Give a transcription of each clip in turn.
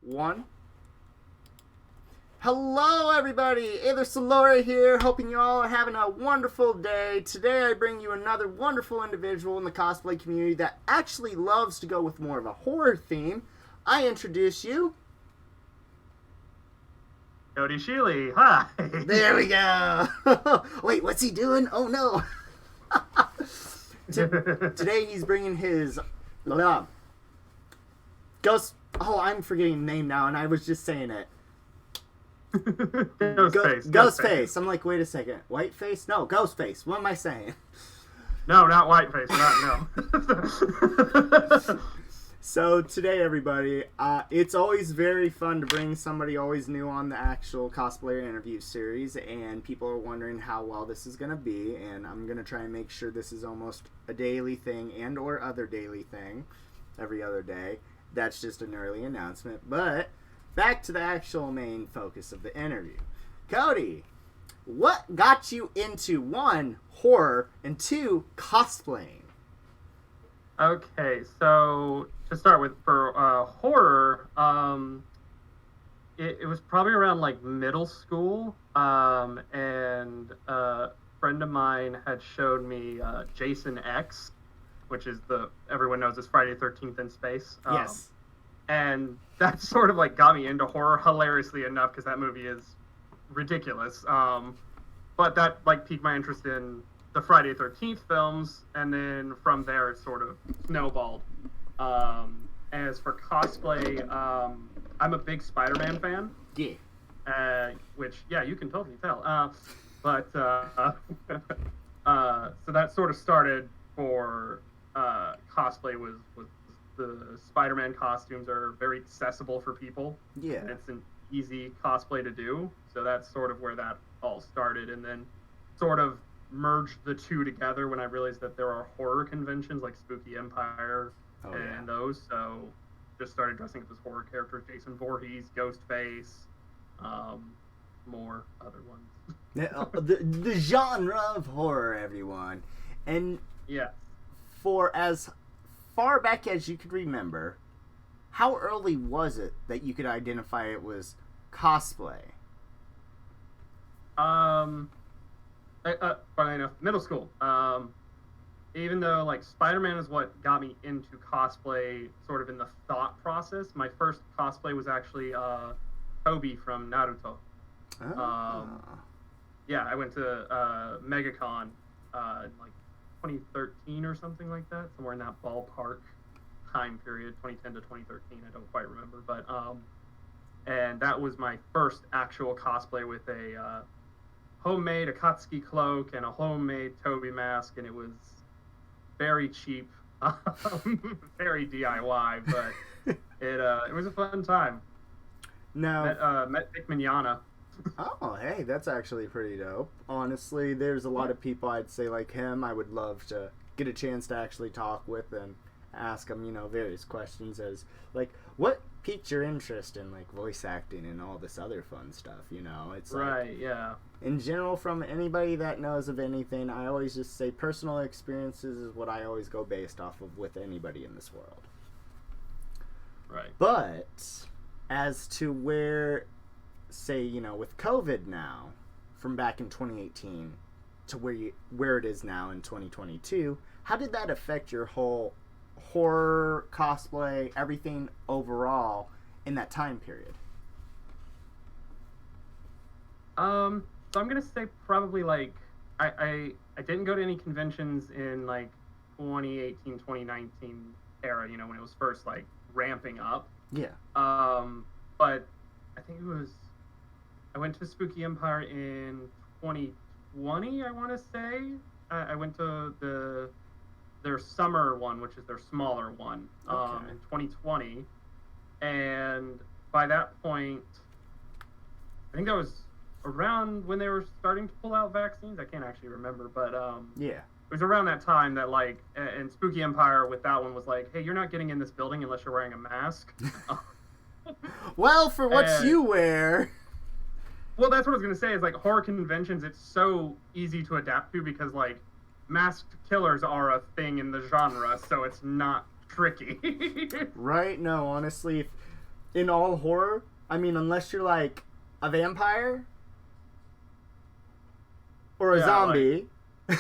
One. Hello everybody, Aether Salora here, hoping you all are having a wonderful day. Today I bring you another wonderful individual in the cosplay community that actually loves to go with more of a horror theme. I introduce you. Cody Shealey, hi! There we go! Wait, what's he doing? Oh no! Today he's bringing his... Ghost... Oh, I'm forgetting the name now and I was just saying it. Ghostface. I'm like, wait a second. Whiteface? No, Ghostface. What am I saying? No, not Whiteface. No. So today, everybody, it's always very fun to bring somebody always new on the actual cosplayer interview series, and people are wondering how well this is going to be, and I'm going to try and make sure this is almost a daily thing and or other daily thing every other day. That's just an early announcement, but back to the actual main focus of the interview. Cody, what got you into, one, horror, and two, cosplaying? Okay, so to start with, for horror, it was probably around like middle school, and a friend of mine had showed me Jason X, which is everyone knows is Friday the 13th in space. Yes. And that sort of like got me into horror, hilariously enough, because that movie is ridiculous. But that like piqued my interest in the Friday the 13th films, and then from there it sort of snowballed. As for cosplay, I'm a big Spider-Man fan. Yeah. Which, yeah, you can totally tell. So that sort of started for cosplay was the Spider-Man costumes are very accessible for people. Yeah. And it's an easy cosplay to do. So that's sort of where that all started, and then sort of merged the two together when I realized that there are horror conventions like Spooky Empire those. So just started dressing up as horror characters, Jason Voorhees, Ghostface, more other ones. the genre of horror, everyone. And yeah, for as far back as you could remember, how early was it that you could identify it was cosplay? Funny enough, middle school. Even though like Spider-Man is what got me into cosplay, sort of in the thought process. My first cosplay was actually Toby from Naruto. Yeah, I went to MegaCon in like 2013 or something like that, somewhere in that ballpark time period, 2010 to 2013. I don't quite remember, but and that was my first actual cosplay with a homemade Akatsuki cloak and a homemade Toby mask, and it was very cheap, very DIY, but it was a fun time. Met Vic Mignogna. Oh, hey, that's actually pretty dope. Honestly, there's a lot of people I'd say like him I would love to get a chance to actually talk with and ask them, various questions as, like, what piqued your interest in, like, voice acting and all this other fun stuff, It's like, right, yeah. In general, from anybody that knows of anything, I always just say personal experiences is what I always go based off of with anybody in this world. Right. But as to where, say, with COVID now, from back in 2018 to where it is now in 2022, how did that affect your whole horror, cosplay, everything overall in that time period? So I'm gonna say probably like I didn't go to any conventions in like 2018, 2019 era, when it was first like ramping up. Yeah. But I think I went to Spooky Empire in 2020, I want to say. I went to their summer one, which is their smaller one, in 2020. And by that point, I think that was around when they were starting to pull out vaccines. I can't actually remember, but yeah. It was around that time that, like, and Spooky Empire with that one was like, hey, you're not getting in this building unless you're wearing a mask. Well, for what you wear... Well, that's what I was going to say, is, like, horror conventions, it's so easy to adapt to because, like, masked killers are a thing in the genre, so it's not tricky. Right? No, honestly, In all horror? I mean, unless you're like a vampire or a zombie. Like...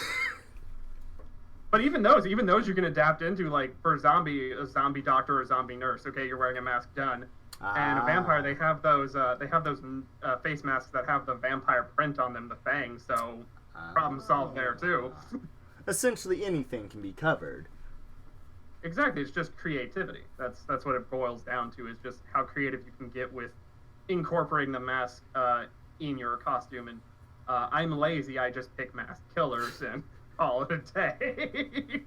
But even those you can adapt into. Like for a zombie doctor or a zombie nurse. Okay, you're wearing a mask, done. And a vampire, they have those face masks that have the vampire print on them, the fangs. So problem solved there too. Essentially, anything can be covered. Exactly, it's just creativity. That's what it boils down to. Is just how creative you can get with incorporating the mask in your costume. And I'm lazy. I just pick mask killers and call it a day.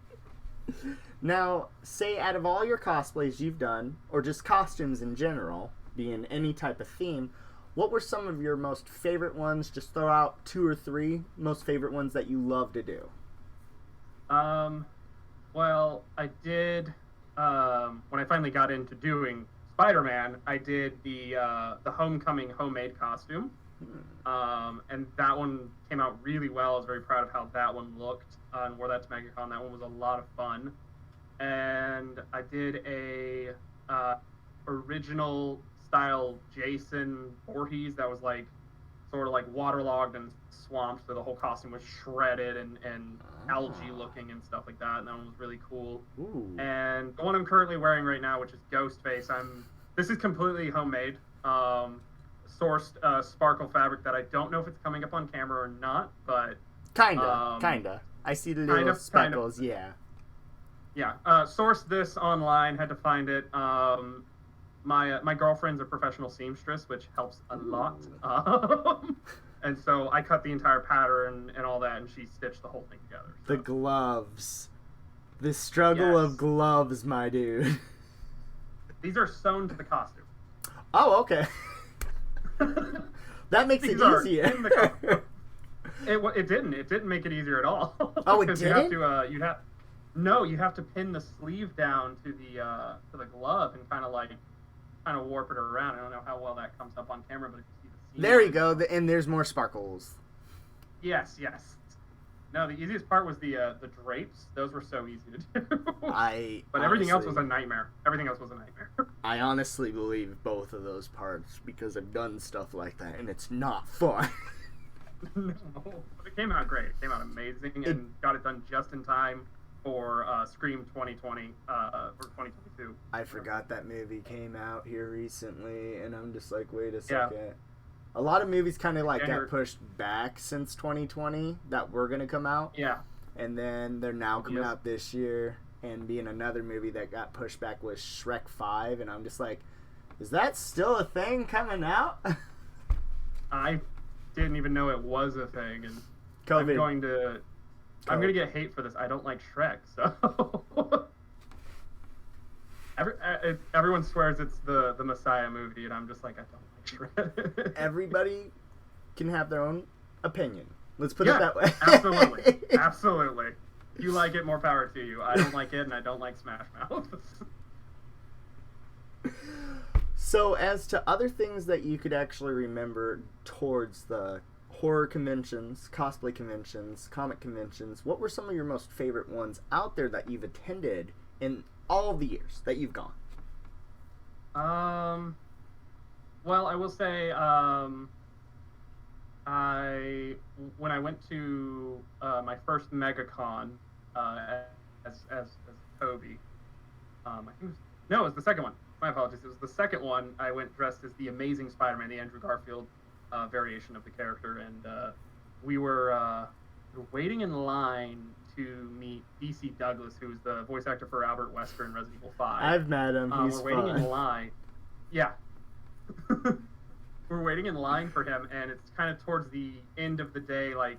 Now, say out of all your cosplays you've done, or just costumes in general, being any type of theme, what were some of your most favorite ones? Just throw out 2 or 3 most favorite ones that you love to do. Well, I did, when I finally got into doing Spider-Man, I did the Homecoming homemade costume. And that one came out really well. I was very proud of how that one looked and wore that to MegaCon. That one was a lot of fun. And I did a original style Jason Voorhees that was like sort of like waterlogged and swamped, so the whole costume was shredded and algae looking and stuff like that, and that one was really cool. Ooh. And the one I'm currently wearing right now, which is Ghostface, this is completely homemade, sourced sparkle fabric that I don't know if it's coming up on camera or not, but kinda. I see the little speckles. Yeah. Sourced this online, had to find it. My girlfriend's a professional seamstress, which helps a lot. And so I cut the entire pattern and all that, and she stitched the whole thing together. So. The gloves. The struggle of gloves, my dude. These are sewn to the costume. Oh, okay. That makes it easier. It didn't make it easier at all. Oh, it didn't? You have to pin the sleeve down to the glove and kind of warp it around. I don't know how well that comes up on camera, but if you see the seam. There you go, and there's more sparkles. Yes. No, the easiest part was the drapes. Those were so easy to do. But everything else was a nightmare. I honestly believe both of those parts because I've done stuff like that, and it's not fun. No, but it came out great. It came out amazing, and got it done just in time for Scream 2020 or 2022. I forgot that movie came out here recently, and I'm just like, wait a second. Yeah. A lot of movies kind of like got pushed back since 2020 that were going to come out. Yeah. And then they're now coming out this year, and being another movie that got pushed back was Shrek 5, and I'm just like, is that still a thing coming out? I didn't even know it was a thing, and COVID. I'm going to get hate for this. I don't like Shrek, so... Everyone swears it's the Messiah movie, and I'm just like, I don't like Shrek. Everybody can have their own opinion. Let's put it that way. Absolutely. You like it, more power to you. I don't like it, and I don't like Smash Mouth. So, as to other things that you could actually remember towards the horror conventions, cosplay conventions, comic conventions, what were some of your most favorite ones out there that you've attended in all the years that you've gone? Well, I will say, when I went to my first MegaCon as Cody, it was the second one. My apologies. It was the second one. I went dressed as the Amazing Spider-Man, the Andrew Garfield variation of the character, and we were waiting in line to meet DC Douglas, who's the voice actor for Albert Wesker in Resident Evil 5. I've met him. He's We're waiting in line. Yeah. We're waiting in line for him, and it's kind of towards the end of the day, like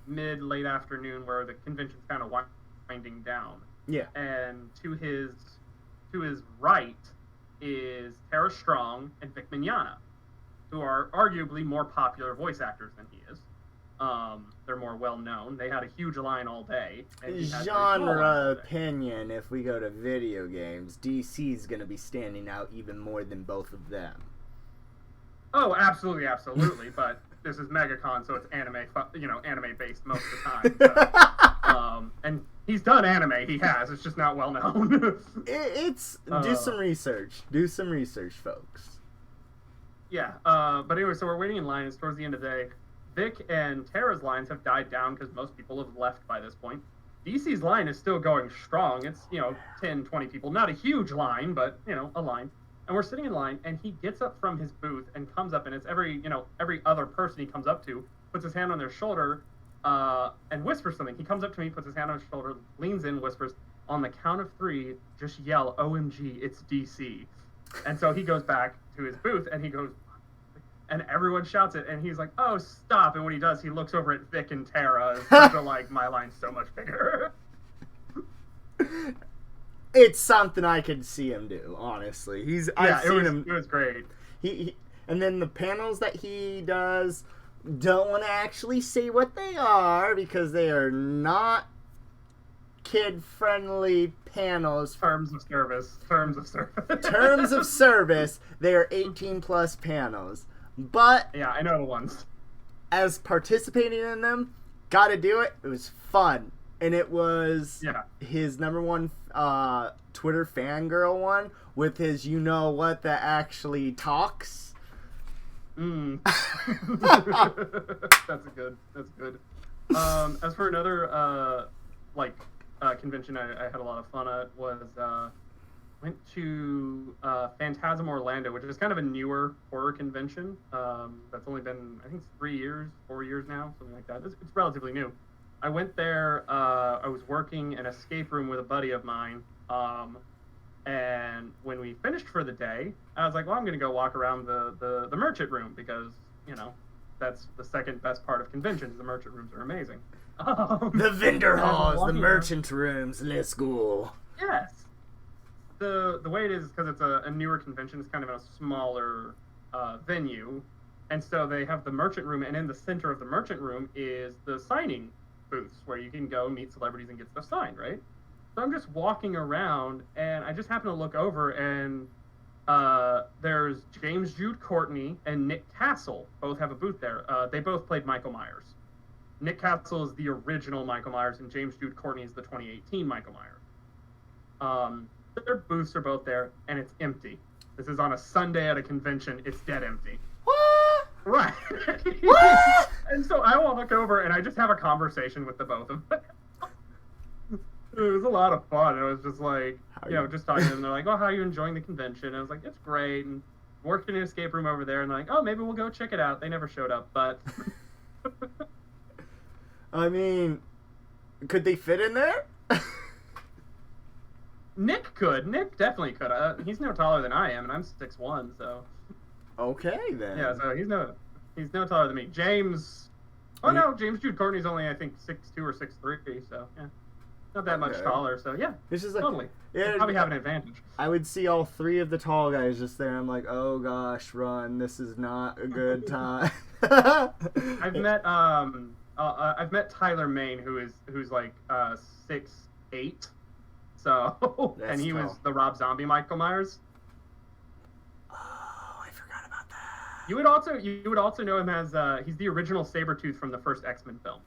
late afternoon, where the convention's kind of winding down. Yeah. And to his right is Tara Strong and Vic Mignogna, who are arguably more popular voice actors than he is. They're more well known. They had a huge line all day. Genre opinion, if we go to video games, DC's going to be standing out even more than both of them. Oh, absolutely. But this is MegaCon, so it's anime based most of the time. So, and He's done anime. He has. It's just not well known. Do some research. Do some research, folks. Yeah. But anyway, so we're waiting in line. It's towards the end of the day. Vic and Tara's lines have died down because most people have left by this point. DC's line is still going strong. It's, 10, 20 people. Not a huge line, but, a line. And we're sitting in line, and he gets up from his booth and comes up, and it's every other person he comes up to, puts his hand on their shoulder, and whispers something. He comes up to me, puts his hand on his shoulder, leans in, whispers, on the count of 3, just yell, OMG, it's DC. And so he goes back to his booth, and he goes, and everyone shouts it, and he's like, oh, stop. And when he does, he looks over at Vic and Tara, and they're like, my line's so much bigger. It's something I could see him do, honestly. It was great. He and then the panels that he does, don't want to actually say what they are because they are not kid-friendly panels. Terms of service. Terms of service. They are 18-plus panels. But yeah, I know the ones. As participating in them, gotta do it. It was fun. And it was his number one Twitter fangirl one with his what that actually talks. That's good. As for another convention I had a lot of fun at was went to Phantasm Orlando, which is kind of a newer horror convention. That's only been, I think, 4 years now, something like that. It's relatively new. I went there, I was working an escape room with a buddy of mine, and when we finished for the day, I was like, well, I'm going to go walk around the merchant room because, that's the second best part of conventions. The merchant rooms are amazing. The vendor halls, the merchant rooms, let's go. Yes. The way it is, because it's a newer convention, it's kind of a smaller venue, and so they have the merchant room, and in the center of the merchant room is the signing booths where you can go meet celebrities and get stuff signed, right? So I'm just walking around, and I just happen to look over, and there's James Jude Courtney and Nick Castle both have a booth there. They both played Michael Myers. Nick Castle is the original Michael Myers, and James Jude Courtney is the 2018 Michael Myers. Their booths are both there, and it's empty. This is on a Sunday at a convention. It's dead empty. What? Right. What? And so I walk over, and I just have a conversation with the both of them. It was a lot of fun. It was just like, just talking to them. They're like, oh, how are you enjoying the convention? And I was like, it's great. And worked in an escape room over there. And they're like, oh, maybe we'll go check it out. They never showed up, but... I mean, could they fit in there? Nick could. Nick definitely could. He's no taller than I am, and I'm 6'1", so... Okay, then. Yeah, so he's no taller than me. James... Oh, no, James Jude Courtney's only, I think, 6'2" or 6'3", so, yeah. Not that much taller, so, yeah. It's just like... Totally. Yeah, probably have an advantage. I would see all 3 of the tall guys just there, I'm like, oh gosh, run, this is not a good time. I've met Tyler Main, who's like 6'8", so That's and he tall. was the Rob Zombie Michael Myers. Oh, I forgot about that. You would also know him as he's the original Sabretooth from the first X-Men film.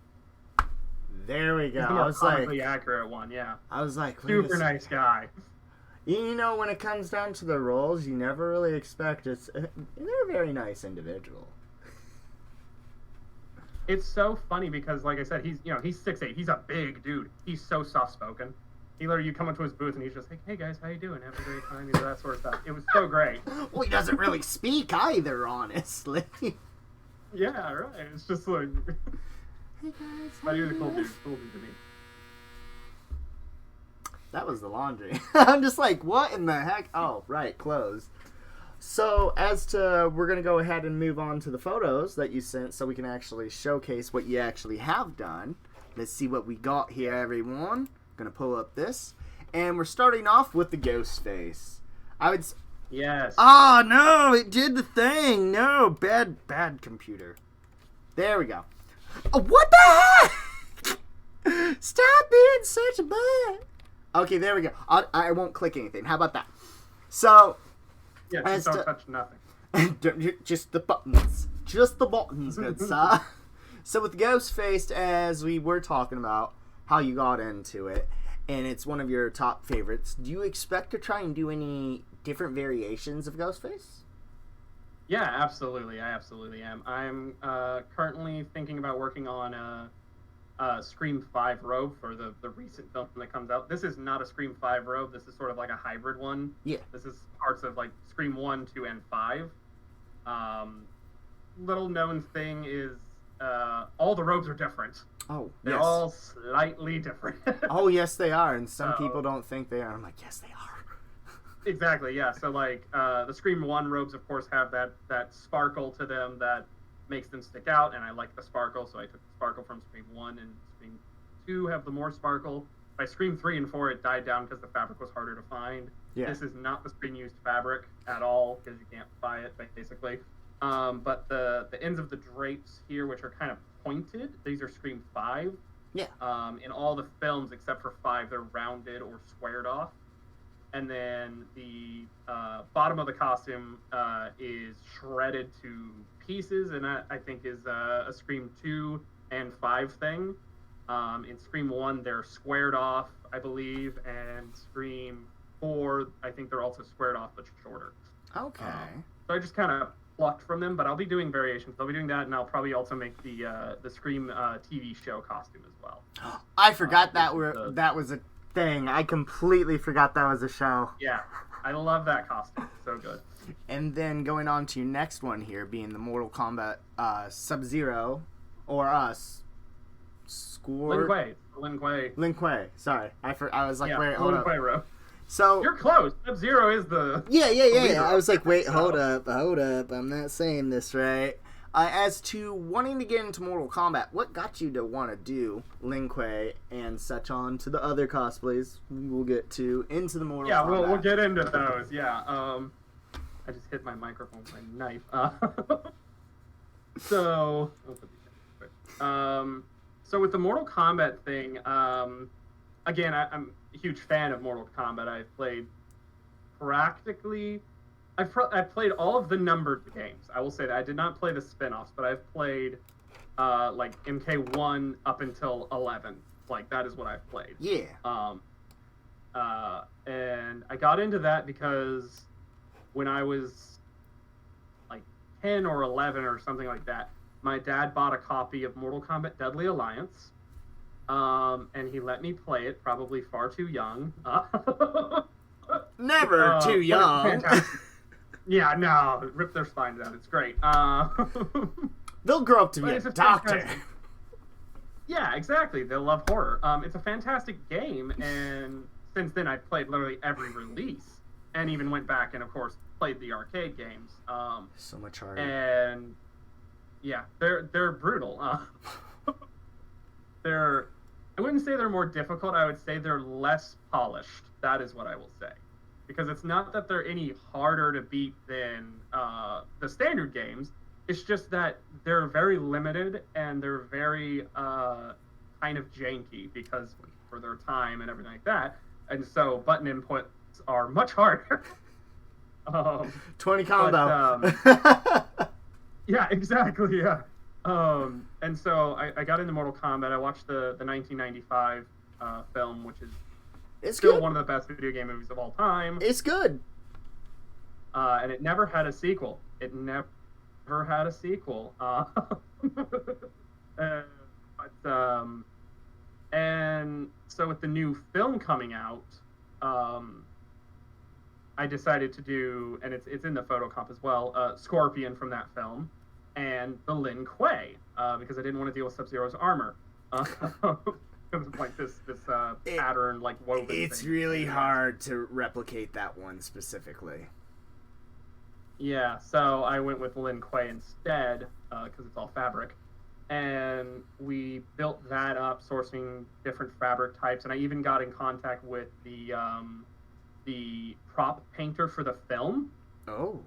There we go. He's the more comically accurate one, yeah. I was like, super nice guy. When it comes down to the roles, you never really expect it. They're a very nice individual. It's so funny because, like I said, he's 6'8". He's a big dude. He's so soft-spoken. You come up to his booth and he's just like, hey guys, how you doing? Have a great time, that sort of stuff. It was so great. Well, he doesn't really speak either, honestly. Yeah, right. It's just like... Hey guys, but he was a cool dude to me. That was the laundry. I'm just like, what in the heck? Oh, right, clothes. So, we're going to go ahead and move on to the photos that you sent so we can actually showcase what you actually have done. Let's see what we got here, everyone. Going to pull up this. And we're starting off with the ghost face. Yes. Oh, no, it did the thing. No, bad computer. There we go. Oh, what the heck? Stop being such a butt. Okay, there we go. I won't click anything. How about that? So... Yeah, just don't touch nothing. Just the buttons. Just the buttons, good sir. So with Ghostface, as we were talking about, how you got into it, and it's one of your top favorites. Do you expect to try and do any different variations of Ghostface? Yeah, absolutely. I absolutely am. I'm currently thinking about working on a Scream 5 robe for the recent film that comes out. This is not a Scream 5 robe. This is sort of like a hybrid one. Yeah. This is parts of like Scream 1, 2, and 5. Little known thing is all the robes are different. Oh, They're all slightly different. Oh, yes, they are. And some people don't think they are. I'm like, yes, they are. Exactly, yeah. So, like, the Scream 1 robes, of course, have that sparkle to them that makes them stick out, and I like the sparkle, so I took the sparkle from Scream 1, and Scream 2 have the more sparkle. By Scream 3 and 4, it died down because the fabric was harder to find. Yeah. This is not the Scream-used fabric at all, because you can't buy it, basically. But the ends of the drapes here, which are kind of pointed, these are Scream 5. Yeah. In all the films, except for 5, they're rounded or squared off. And then the bottom of the costume is shredded to pieces, and that, I think, is a Scream 2 and 5 thing. In Scream 1, they're squared off, I believe, and Scream 4, I think they're also squared off but shorter. Okay. So I just kind of plucked from them, but I'll be doing variations. I'll be doing that, and I'll probably also make the Scream TV show costume as well. I forgot that was a thing. I completely forgot that was a show. Yeah, I love that costume. So good. And then going on to your next one here, being the Mortal Kombat Sub-Zero, or Lin Kuei. Lin Kuei. Sorry, I was like, yeah, wait, hold Lin up. Kuei Ro. So you're close. Sub-Zero is the yeah. I was like, wait, hold up. I'm not saying this right. As to wanting to get into Mortal Kombat, what got you to want to do Lin Kuei and such on to the other cosplays we'll get to into the Mortal Kombat? Yeah, we'll get into those. Yeah. I just hit my microphone with my knife. So with the Mortal Kombat thing, again, I'm a huge fan of Mortal Kombat. I've played I've played all of the numbered games. I will say that I did not play the spin-offs, but I've played like MK1 up until 11. Like, that is what I've played. Yeah. And I got into that because when I was like 10 or 11 or something like that, my dad bought a copy of Mortal Kombat Deadly Alliance. And he let me play it, probably far too young. Never too young. Yeah, no, rip their spines out. It's great. They'll grow up to be a doctor. Yeah, exactly. They'll love horror. It's a fantastic game, and since then I've played literally every release, and even went back and, of course, played the arcade games. So much harder. And yeah, they're brutal. I wouldn't say they're more difficult. I would say they're less polished. That is what I will say. Because it's not that they're any harder to beat than the standard games. It's just that they're very limited and they're very kind of janky because for their time and everything like that. And so button inputs are much harder. 20 combo. Yeah, exactly. Yeah. And so I got into Mortal Kombat. I watched the 1995 film, which is still one of the best video game movies of all time. It's good. And it never had a sequel. And so with the new film coming out, I decided to do, and it's in the photo comp as well, Scorpion from that film, and the Lin Kuei, because I didn't want to deal with Sub-Zero's armor. Like this pattern, like woven. It's thing. really hard to replicate that one specifically. Yeah, so I went with Lin Kuei instead, because it's all fabric. And we built that up, sourcing different fabric types, and I even got in contact with the prop painter for the film. Oh.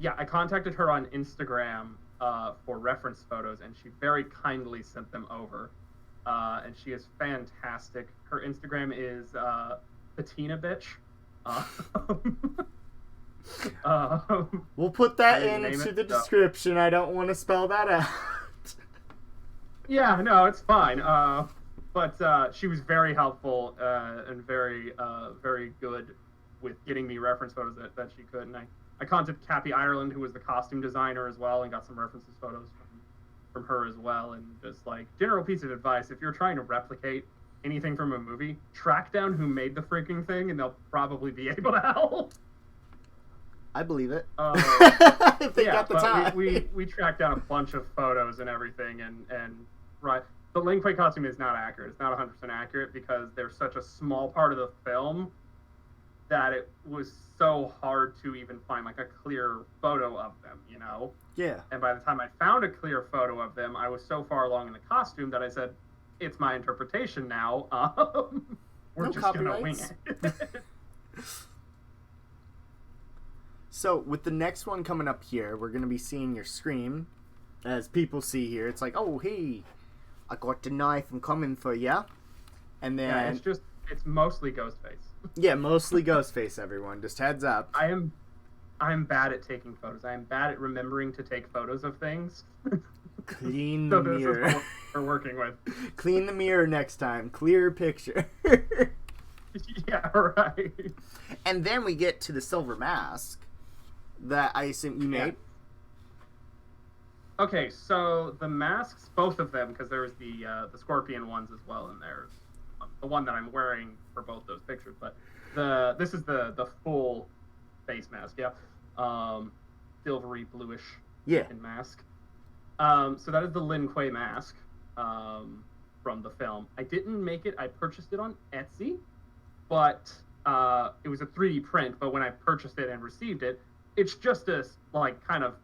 Yeah, I contacted her on Instagram for reference photos, and she very kindly sent them over. And she is fantastic. Her Instagram is Patina Bitch. We'll put that into the description. I don't want to spell that out. Yeah, no, it's fine. But she was very helpful and very good with getting me reference photos that she could. And I contacted Cappy Ireland, who was the costume designer as well, and got some references photos from her as well. And just like general piece of advice, if you're trying to replicate anything from a movie, track down who made the freaking thing, and they'll probably be able to help. I believe it. If they got the time. We tracked down a bunch of photos and everything, and right. The Lin Kuei costume is not accurate. It's not 100% accurate because they're such a small part of the film that it was so hard to even find like a clear photo of them, you know? Yeah. And by the time I found a clear photo of them, I was so far along in the costume that I said, it's my interpretation now. We're no just going to wing it. So with the next one coming up here, we're going to be seeing your screen. As people see here, it's like, oh, hey, I got the knife, I'm coming for ya. And then... Yeah, it's mostly Ghostface. Yeah, mostly Ghostface, everyone. Just heads up. I'm bad at taking photos. I am bad at remembering to take photos of things. Clean the mirror. This is what we're working with. Clean the mirror next time. Clear picture. Yeah, right. And then we get to the silver mask that I assume you made. Yeah. Okay, so the masks, both of them, because there's the scorpion ones as well, and there's the one that I'm wearing for both those pictures. But this is the full face mask, yeah, silvery bluish mask. So that is the Lin Kuei mask from the film. I didn't make it. I purchased it on Etsy, but it was a 3D print. But when I purchased it and received it, it's just a like kind of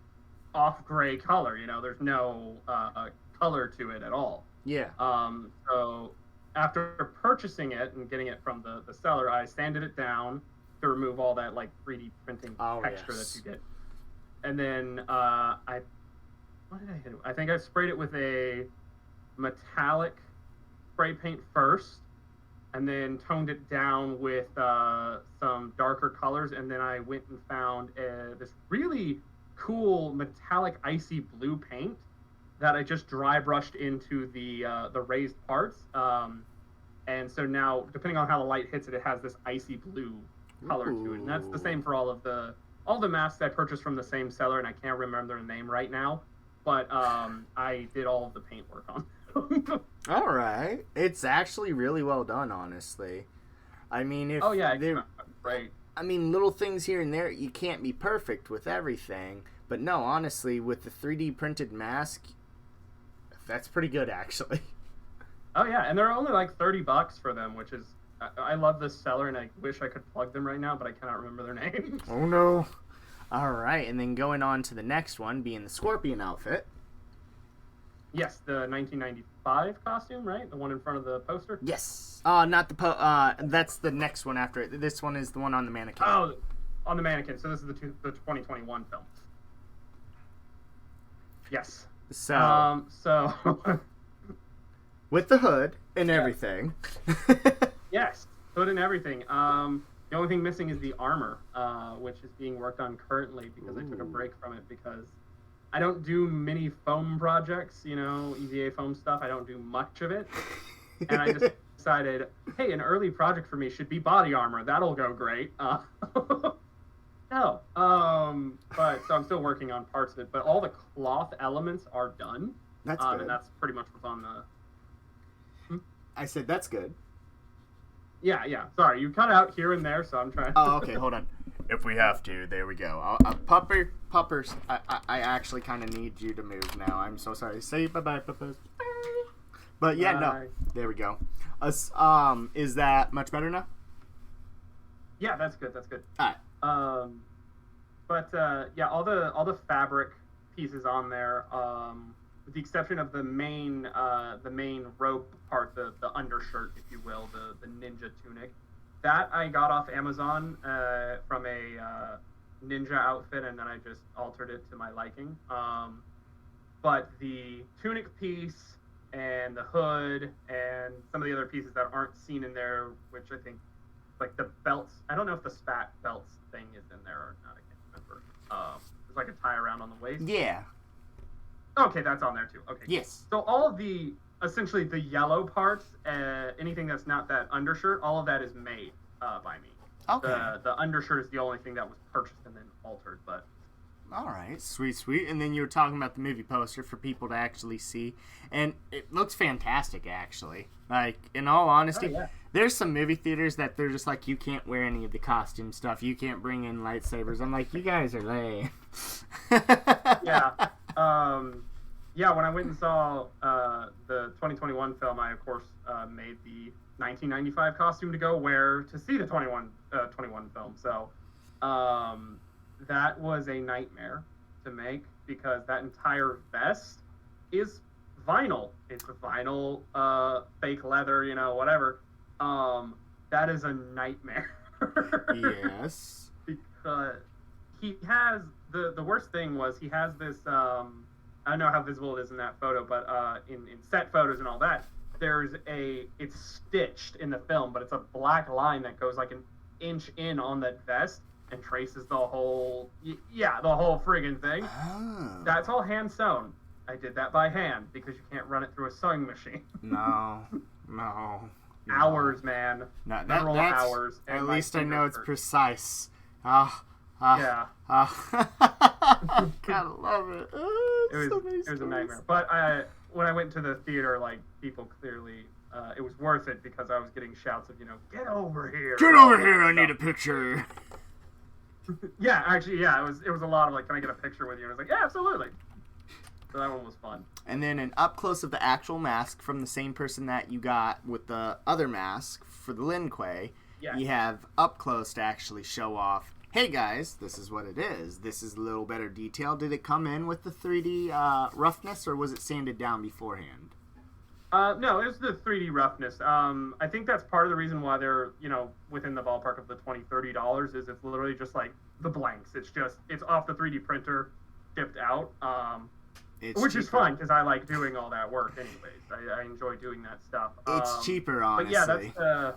off gray color, you know, there's no color to it at all. Yeah. So after purchasing it and getting it from the seller, I sanded it down to remove all that like 3D printing texture that you get. And then what did I hit it with? I think I sprayed it with a metallic spray paint first, and then toned it down with some darker colors, and then I went and found this really cool metallic icy blue paint that I just dry brushed into the raised parts, and so now depending on how the light hits it, it has this icy blue color to it, and that's the same for all the masks I purchased from the same seller, and I can't remember their name right now, but I did all of the paint work on them. All right, it's actually really well done, honestly. I mean, if right. I mean, little things here and there, you can't be perfect with everything. But no, honestly, with the 3D printed mask, that's pretty good, actually. Oh, yeah, and they're only like $30 for them, which is... I love this seller, and I wish I could plug them right now, but I cannot remember their name. Oh, no. All right, and then going on to the next one, being the Scorpion outfit. Yes, the 1995 costume, right? The one in front of the poster? Yes. Not the that's the next one after it. This one is the one on the mannequin. Oh, on the mannequin. So this is the 2021 film. Yes. So with the hood and everything. Yes, hood and everything. The only thing missing is the armor, which is being worked on currently because I took a break from it because I don't do many foam projects, you know, EVA foam stuff. I don't do much of it. And I just decided, hey, an early project for me should be body armor. That'll go great. No. But so I'm still working on parts of it, but all the cloth elements are done. That's good. And that's pretty much what's on the... I said that's good. Yeah. Sorry, you cut out here and there, so I'm trying... Oh, okay, hold on. If we have to, there we go. Puppers, I actually kind of need you to move now. I'm so sorry. Say bye-bye, puppers. But yeah, no. There we go. Is that much better now? Yeah, that's good. All right. But yeah, all the fabric pieces on there, with the exception of the main rope part, the undershirt, if you will, the ninja tunic, that I got off Amazon from a ninja outfit, and then I just altered it to my liking. But the tunic piece and the hood and some of the other pieces that aren't seen in there, which I think, like the belts, I don't know if the spat belts thing is in there or not, I can't remember. There's like a tie around on the waist. Yeah. Okay, that's on there too. Okay. Yes. So all of the essentially the yellow parts, anything that's not that undershirt, all of that is made by me. Okay. The undershirt is the only thing that was purchased and then altered, but. All right, sweet. And then you were talking about the movie poster for people to actually see, and it looks fantastic, actually. Like, in all honesty, there's some movie theaters that they're just like, you can't wear any of the costume stuff, you can't bring in lightsabers. I'm like, you guys are lame. Yeah. Yeah, when I went and saw the 2021 film, I, of course, made the 1995 costume to go wear to see the 21 film. So, that was a nightmare to make because that entire vest is vinyl. It's a vinyl, fake leather, whatever. That is a nightmare. Yes. Because he has the worst thing was he has this. I don't know how visible it is in that photo, but in set photos and all that, it's stitched in the film, but it's a black line that goes like an inch in on that vest and traces the whole friggin' thing. Oh. That's all hand sewn. I did that by hand because you can't run it through a sewing machine. No. Hours, man. No, Literal that's hours. At least I know it's hurt. precise. Yeah. Gotta love it. It was a nightmare. But when I went to the theater, like, people clearly, it was worth it because I was getting shouts of, get over here. Get over here, I need a picture. Yeah, actually, yeah, it was a lot of, like, can I get a picture with you? And I was like, yeah, absolutely. So that one was fun. And then an up close of the actual mask from the same person that you got with the other mask for the Lin Kuei. Yeah. You have up close to actually show off, hey guys, this is what it is. This is a little better detail. Did it come in with the 3D roughness, or was it sanded down beforehand? No, it was the 3D roughness. I think that's part of the reason why they're, within the ballpark of the $20, $30 is it's literally just like the blanks. It's off the 3D printer, dipped out, which is fun because I like doing all that work anyways. I enjoy doing that stuff. It's cheaper, honestly. But yeah,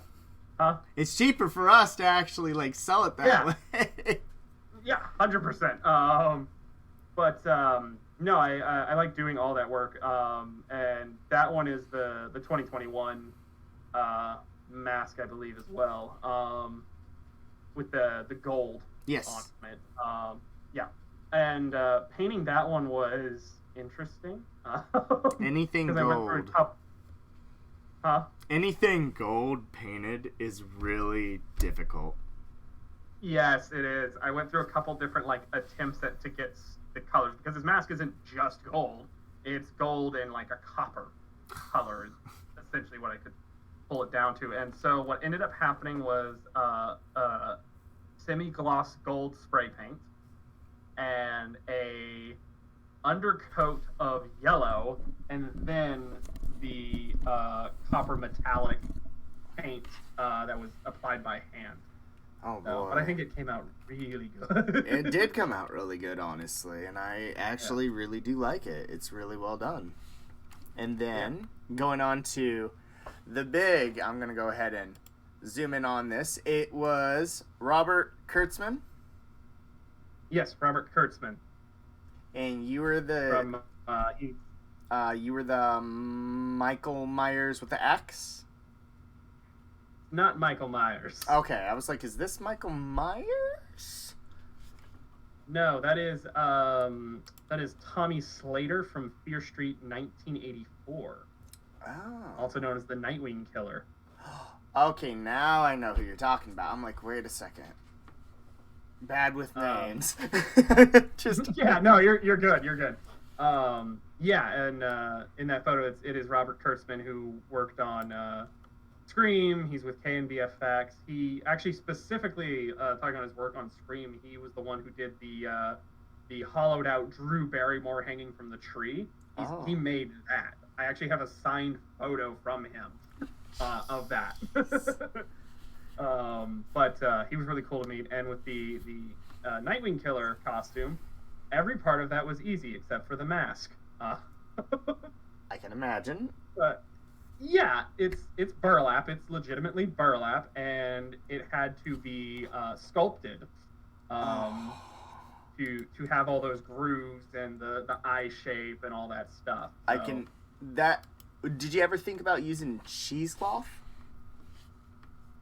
that's, It's cheaper for us to actually, like, sell it that way. Yeah, 100%. No, I like doing all that work, and that one is the 2021 mask, I believe, as well, with the gold Yes. on it. Yeah, and painting that one was interesting. Anything 'cause I went through gold. Anything gold painted is really difficult. Yes, it is. I went through a couple different attempts to get the colors because his mask isn't just gold; it's gold and like a copper color is essentially what I could pull it down to. And so what ended up happening was semi-gloss gold spray paint and a undercoat of yellow, and then the copper metallic paint that was applied by hand. Oh boy! But I think it came out really good. It did come out really good, honestly, and I actually really do like it. It's really well done. And then going on to the big, I'm gonna go ahead and zoom in on this. It was Robert Kurtzman. Yes, Robert Kurtzman. And you were the you were the Michael Myers with the X. Not Michael Myers. Okay, I was like, is this Michael Myers? No, that is Tommy Slater from Fear Street 1984. Oh. Also known as the Nightwing Killer. Okay, now I know who you're talking about. I'm like, wait a second. Bad with names. Just yeah, no, you're good. You're good. Yeah, and in that photo, it is Robert Kurtzman who worked on Scream. He's with KNBFX. He actually specifically talking about his work on Scream. He was the one who did the hollowed out Drew Barrymore hanging from the tree. He made that. I actually have a signed photo from him of that. But he was really cool to meet. And with the Nightwing Killer costume, every part of that was easy except for the mask. I can imagine. But yeah, it's burlap. It's legitimately burlap, and it had to be sculpted to have all those grooves and the eye shape and all that stuff. So. Did you ever think about using cheesecloth?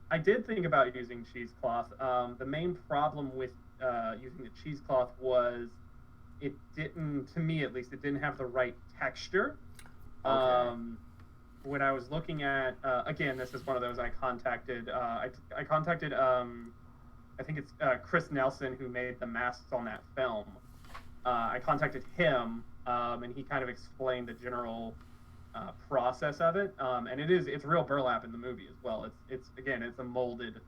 I did think about using cheesecloth. The main problem with using the cheesecloth was it didn't, to me at least, it didn't have the right texture. Okay. When I was looking at, again, this is one of those I contacted. I contacted, I think it's Chris Nelson, who made the masks on that film. I contacted him, and he kind of explained the general process of it. And it's real burlap in the movie as well. It's a molded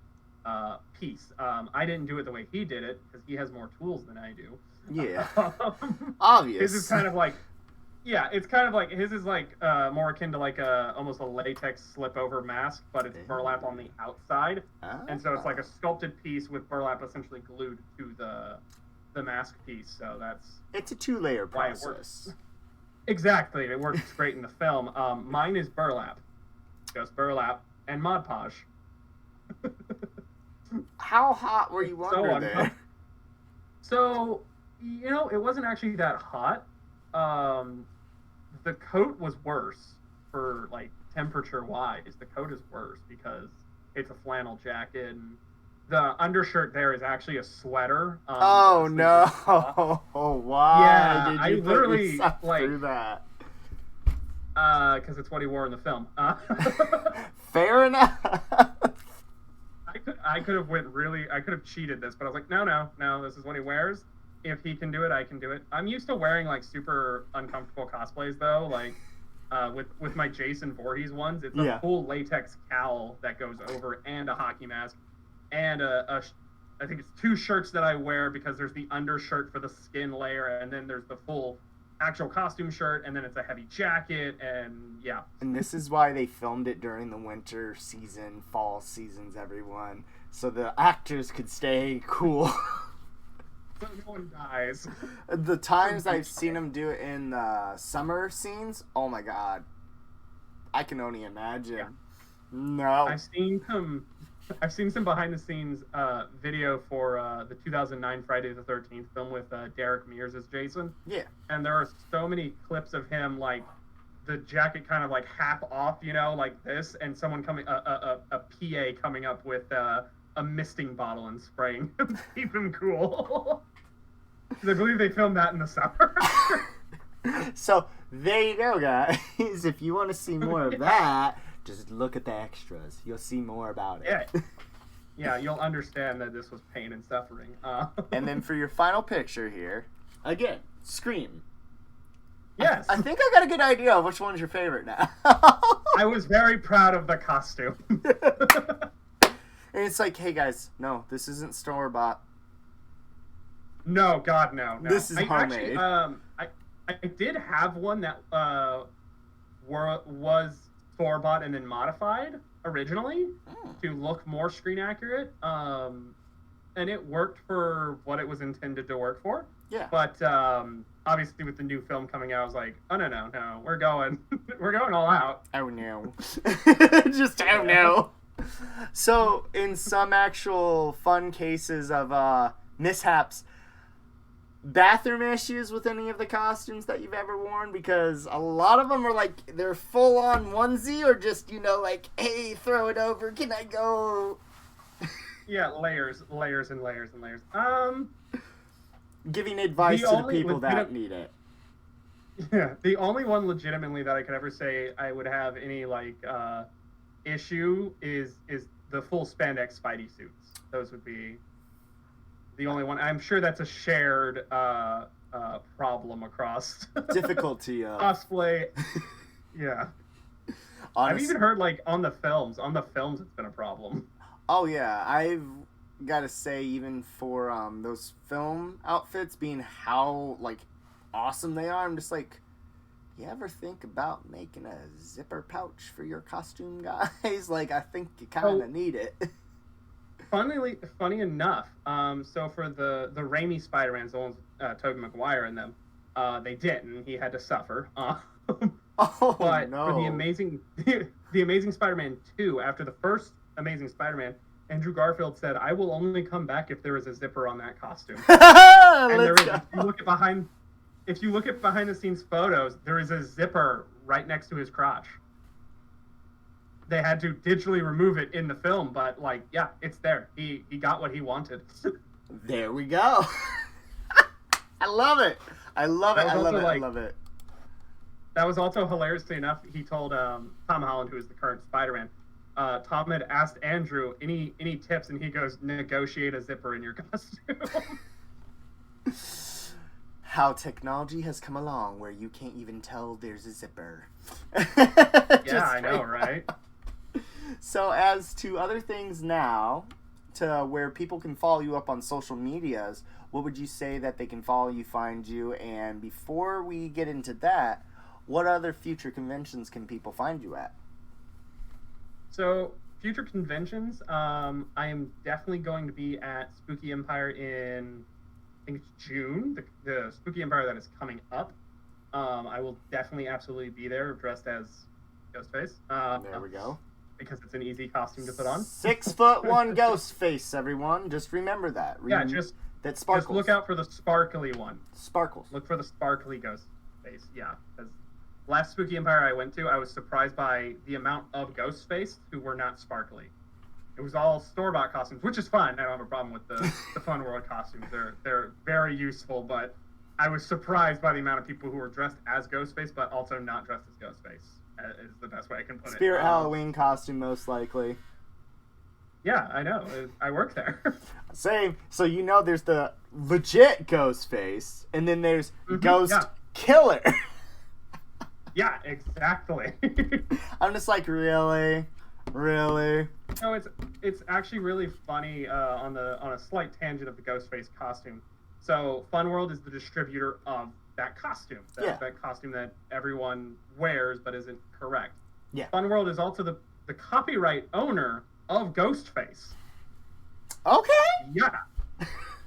piece. I didn't do it the way he did it because he has more tools than I do. Yeah. Obvious. His is kind of like, yeah, it's kind of like, his is like more akin to like almost a latex slip over mask, but it's burlap on the outside. And so it's like a sculpted piece with burlap essentially glued to the mask piece. So it's a 2-layer why process. Exactly. It works great in the film. Mine is burlap. Just burlap and Mod Podge. How hot were you under there? So, it wasn't actually that hot. The coat was worse for, like, temperature-wise. The coat is worse because it's a flannel jacket, and the undershirt there is actually a sweater. Oh, no. Why yeah, did I you literally, put like, through that? Because it's what he wore in the film. Fair enough. I could have cheated this, but I was like, no, this is what he wears. If he can do it, I can do it. I'm used to wearing like super uncomfortable cosplays though, like with my Jason Voorhees ones. It's a full latex cowl that goes over and a hockey mask, and I think it's 2 shirts that I wear because there's the undershirt for the skin layer, and then there's the full actual costume shirt, and then it's a heavy jacket, and yeah. And this is why they filmed it during the winter season, fall seasons, everyone, so the actors could stay cool. So no one dies. The times I've seen them do it in the summer scenes, oh my god, I can only imagine. Yeah. No, I've seen some behind the scenes video for the 2009 Friday the 13th film with Derek Mears as Jason. Yeah. And there are so many clips of him, like the jacket kind of like half off, like this, and someone coming, a PA coming up with a misting bottle and spraying him to keep him cool. I believe they filmed that in the summer. So there you go, guys. If you want to see more of that, just look at the extras. You'll see more about it. Yeah, you'll understand that this was pain and suffering. And then for your final picture here, again, Scream. Yes. I think I got a good idea of which one's your favorite now. I was very proud of the costume. And it's like, hey guys, no, this isn't store-bought. No, God, no. This is homemade. Actually, I did have one that was store-bought and then modified originally to look more screen accurate, and it worked for what it was intended to work for. Yeah. But obviously, with the new film coming out, I was like, oh no, we're going all out. Oh no, just oh no. So, in some actual fun cases of mishaps, bathroom issues with any of the costumes that you've ever worn? Because a lot of them are like, they're full on onesie, or just, like, hey, throw it over, can I go? Yeah, layers and layers and layers. Giving advice to the people that need it. Yeah, the only one legitimately that I could ever say I would have any, like, issue is the full spandex Spidey suits. Those would be the only one. I'm sure that's a shared problem across difficulty cosplay. Yeah. I've even heard, like, on the films it's been a problem. Oh yeah, I've got to say, even for those film outfits being how, like, awesome they are, I'm just like, you ever think about making a zipper pouch for your costume, guys? Like, I think you kind of need it. Funny enough, so for the Raimi Spider-Mans, the ones Tobey Maguire in them, they didn't. He had to suffer. But no. For the Amazing Spider-Man 2, after the first Amazing Spider-Man, Andrew Garfield said, "I will only come back if there is a zipper on that costume." And there is. If you look at behind the scenes photos, there is a zipper right next to his crotch. They had to digitally remove it in the film, but like, yeah, it's there. He got what he wanted. There we go. I love it. I love it. I love it. I love it. That was also hilariously enough. He told Tom Holland, who is the current Spider-Man, Tom had asked Andrew any tips, and he goes, negotiate a zipper in your costume. How technology has come along where you can't even tell there's a zipper. Yeah, I know, right? So as to other things now, to where people can follow you up on social medias, what would you say that they can follow you, find you? And before we get into that, what other future conventions can people find you at? So, future conventions, I am definitely going to be at Spooky Empire in, I think it's June, the Spooky Empire that is coming up. I will definitely absolutely be there dressed as Ghostface. There we go. Because it's an easy costume to put on. 6'1" Ghostface, everyone. Just remember that. That sparkles. Just look out for the sparkly one. Sparkles. Look for the sparkly Ghostface. Yeah, because last Spooky Empire I went to, I was surprised by the amount of Ghostface who were not sparkly. It was all store-bought costumes, which is fine. I don't have a problem with the Fun World costumes. They're very useful, but I was surprised by the amount of people who were dressed as Ghostface, but also not dressed as Ghostface. Is the best way I can put it. Spirit Halloween costume, most likely. Yeah, I know. I work there. Same. So you know there's the legit Ghostface, and then there's Ghost Killer. Yeah, exactly. I'm just like, really? No, it's actually really funny on a slight tangent of the Ghostface costume. So Fun World is the distributor of that costume. That costume that everyone wears but isn't correct. Yeah. Fun World is also the copyright owner of Ghostface. Okay. Yeah.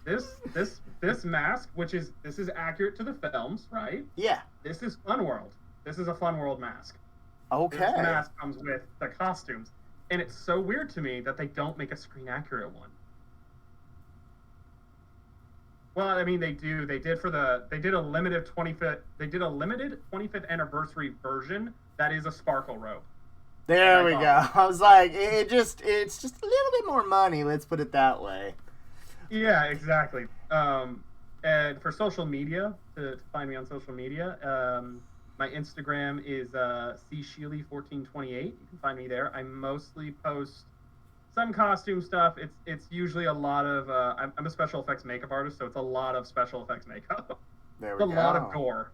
This mask, this is accurate to the films, right? Yeah. This is Fun World. This is a Fun World mask. Okay. This mask comes with the costumes. And it's so weird to me that they don't make a screen accurate one. Well, I mean, they do. They did a limited 25th anniversary version that is a sparkle robe. There we go. I was like, it's just a little bit more money. Let's put it that way. Yeah, exactly. And for social media, to find me on social media, my Instagram is Shealey1428. You can find me there. I mostly post some costume stuff. It's usually a lot of I'm a special effects makeup artist, so it's a lot of special effects makeup. There we go. A lot of gore.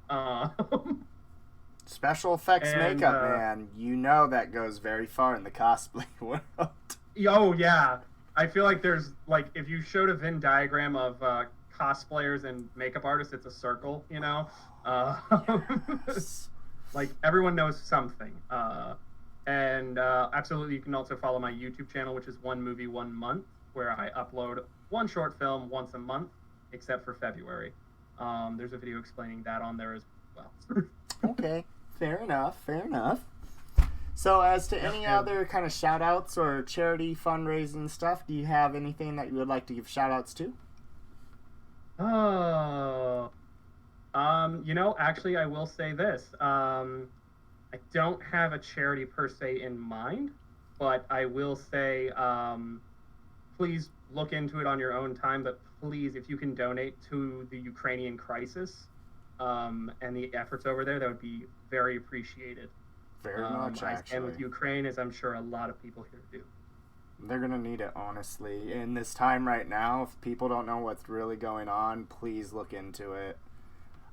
Special effects makeup, man. You know that goes very far in the cosplay world. Oh yeah, I feel like there's if you showed a Venn diagram of cosplayers and makeup artists, it's a circle. You know, Yes. like everyone knows something. And absolutely, you can also follow my YouTube channel, which is One Movie, 1 Month, where I upload one short film once a month, except for February. There's a video explaining that on there as well. Okay, fair enough. So as to any other kind of shout-outs or charity fundraising stuff, do you have anything that you would like to give shout-outs to? Oh, actually, I will say this. I don't have a charity per se in mind, but I will say, please look into it on your own time. But please, if you can donate to the Ukrainian crisis and the efforts over there, that would be very appreciated. Very much, I actually. stand with Ukraine, as I'm sure a lot of people here do. They're going to need it, honestly. In this time right now, if people don't know what's really going on, please look into it.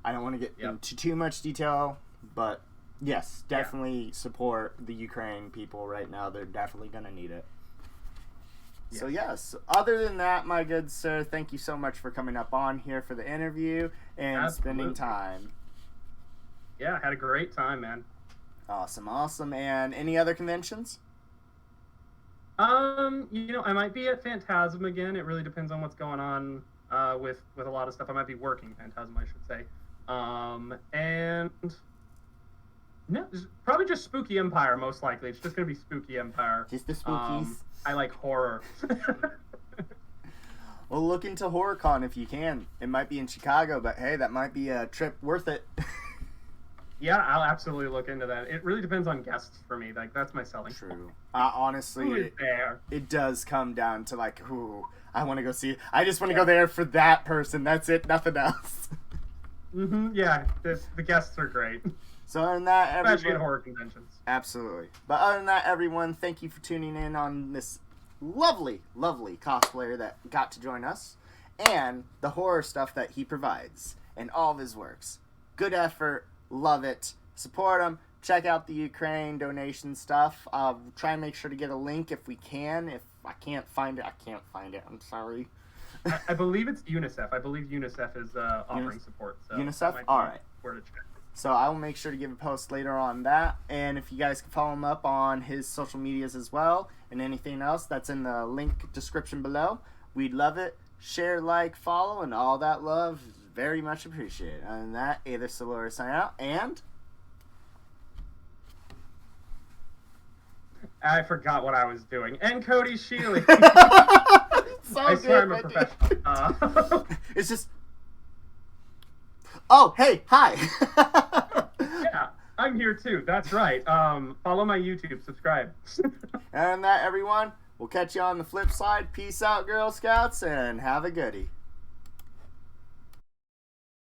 I don't want to get into too much detail, but yes, definitely support the Ukraine people right now. They're definitely going to need it. Yes. So yes, other than that, my good sir, thank you so much for coming up on here for the interview and spending time. Yeah, I had a great time, man. Awesome. And any other conventions? I might be at Phantasm again. It really depends on what's going on with a lot of stuff. I might be working Phantasm, I should say. And no, probably just Spooky Empire, most likely. It's just gonna be Spooky Empire. Just the spookies. I like horror. Well, look into HorrorCon if you can. It might be in Chicago, but hey, that might be a trip worth it. Yeah, I'll absolutely look into that. It really depends on guests for me. Like, that's my selling point. True. Who Honestly, is there? it does come down to like, ooh, I want to go see. I just want to go there for that person. That's it. Nothing else. Yeah, the guests are great. So other than that, Especially at everyone, horror conventions. absolutely. But other than that, everyone, thank you for tuning in on this lovely, lovely cosplayer that got to join us, and the horror stuff that he provides and all of his works. Good effort, love it. Support him. Check out the Ukraine donation stuff. Try and make sure to get a link if we can. If I can't find it, I can't find it. I'm sorry. I believe it's UNICEF. I believe UNICEF is offering support. So UNICEF? All right. Where to check. So I will make sure to give a post later on that. And if you guys can follow him up on his social medias as well and anything else that's in the link description below, we'd love it. Share, like, follow, and all that love is very much appreciated. Other than that, AetherSalora sign out, and I forgot what I was doing. And Cody Shealey. so I swear I'm a good, professional. It's just. Oh, hey, hi. Yeah, I'm here too. That's right. Follow my YouTube. Subscribe. And that, everyone, we'll catch you on the flip side. Peace out, Girl Scouts, and have a goodie.